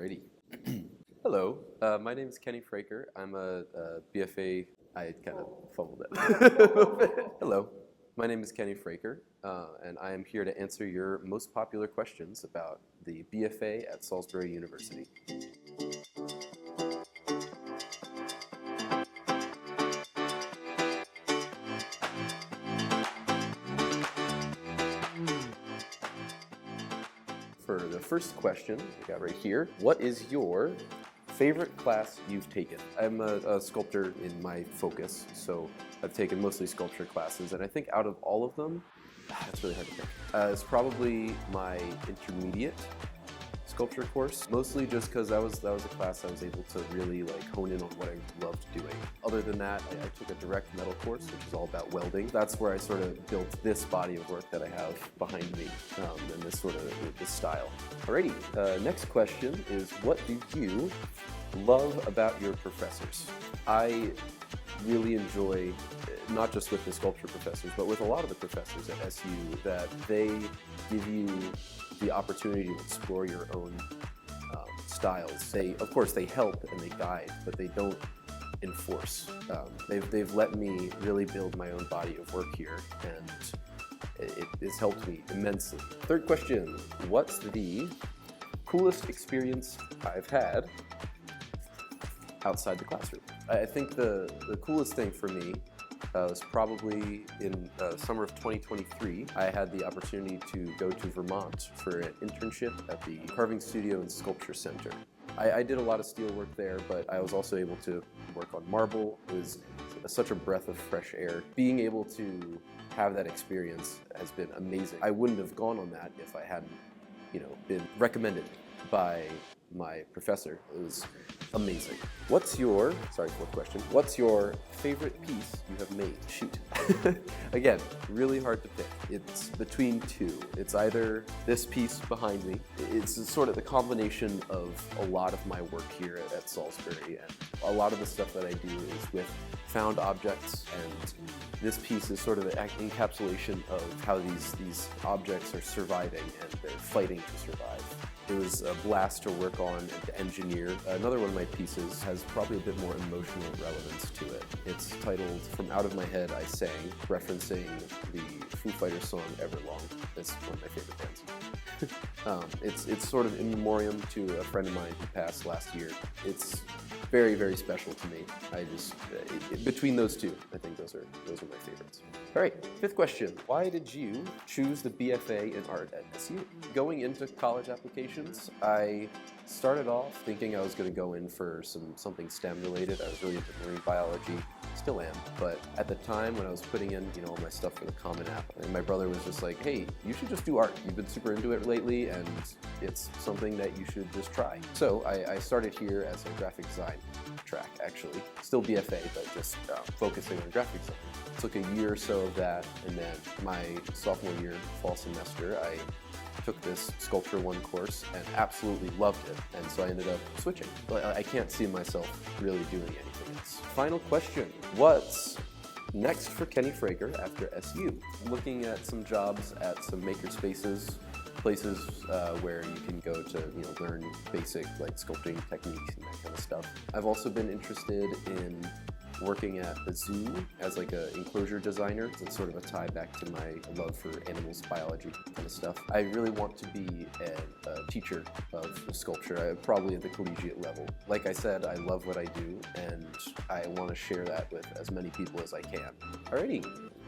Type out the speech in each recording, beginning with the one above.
Alrighty. Hello, my name is Kenny Fraker. I'm a B.F.A. I kind of fumbled it. Hello, my name is Kenny Fraker, and I am here to answer your most popular questions about the B.F.A. at Salisbury University. For the first question, we got right here, what is your favorite class you've taken? I'm a sculptor in my focus, so I've taken mostly sculpture classes, and I think out of all of them, it's really hard to pick. It's probably my intermediate sculpture course, mostly just because that was a class I was able to really hone in on what I loved doing. Other than that, I took a direct metal course, which is all about welding. That's where I sort of built this body of work that I have behind me, and this style. Alrighty, next question is, what do you love about your professors? I really enjoy, not just with the sculpture professors, but with a lot of the professors at SU, that they give you the opportunity to explore your own styles. Of course, they help and they guide, but they don't enforce. They've let me really build my own body of work here, and it's helped me immensely. Third question, what's the coolest experience I've had outside the classroom? I think the coolest thing for me was probably in summer of 2023. I had the opportunity to go to Vermont for an internship at the Carving Studio and Sculpture Center. I did a lot of steel work there, but I was also able to work on marble. It was such a breath of fresh air. Being able to have that experience has been amazing. I wouldn't have gone on that if I hadn't, been recommended by my professor. It was amazing. Fourth question. What's your favorite piece you have made? Shoot. Again, really hard to pick. It's between two. It's either this piece behind me. It's sort of the combination of a lot of my work here at Salisbury, and a lot of the stuff that I do is with found objects, and this piece is sort of the encapsulation of how these objects are surviving and they're fighting to survive. It was a blast to work on and to engineer. Another one of my pieces has probably a bit more emotional relevance to it. It's titled From Out of My Head I Sang, referencing the Foo Fighters song Everlong. It's one of my favorite bands. It's sort of in memoriam to a friend of mine who passed last year. It's very, very special to me. Between those two, I think those are my favorites. All right, fifth question. Why did you choose the B.F.A. in art at SU? Going into college applications, I started off thinking I was going to go in for something STEM related. I was really into marine biology, still am, but at the time when I was putting in all my stuff for the Common App, and my brother was just like, hey, you should just do art. You've been super into it lately, and it's something that you should just try. So I started here as a graphic design track, actually. Still B.F.A., but just focusing on graphic design. Took a year or so of that, and then my sophomore year, fall semester, I took this Sculpture 1 course and absolutely loved it, and so I ended up switching. But I can't see myself really doing anything else. Final question, what's next for Kenny Fraker after SU? Looking at some jobs at some maker spaces, places where you can go to learn basic sculpting techniques and that kind of stuff. I've also been interested in working at the zoo as an enclosure designer. It's sort of a tie back to my love for animals, biology kind of stuff. I really want to be a teacher of sculpture, probably at the collegiate level. Like I said, I love what I do, and I want to share that with as many people as I can. Alrighty,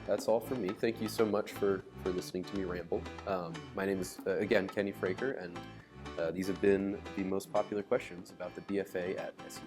that's all for me. Thank you so much for listening to me ramble. My name is, again, Kenny Fraker, and these have been the most popular questions about the B.F.A. at SU.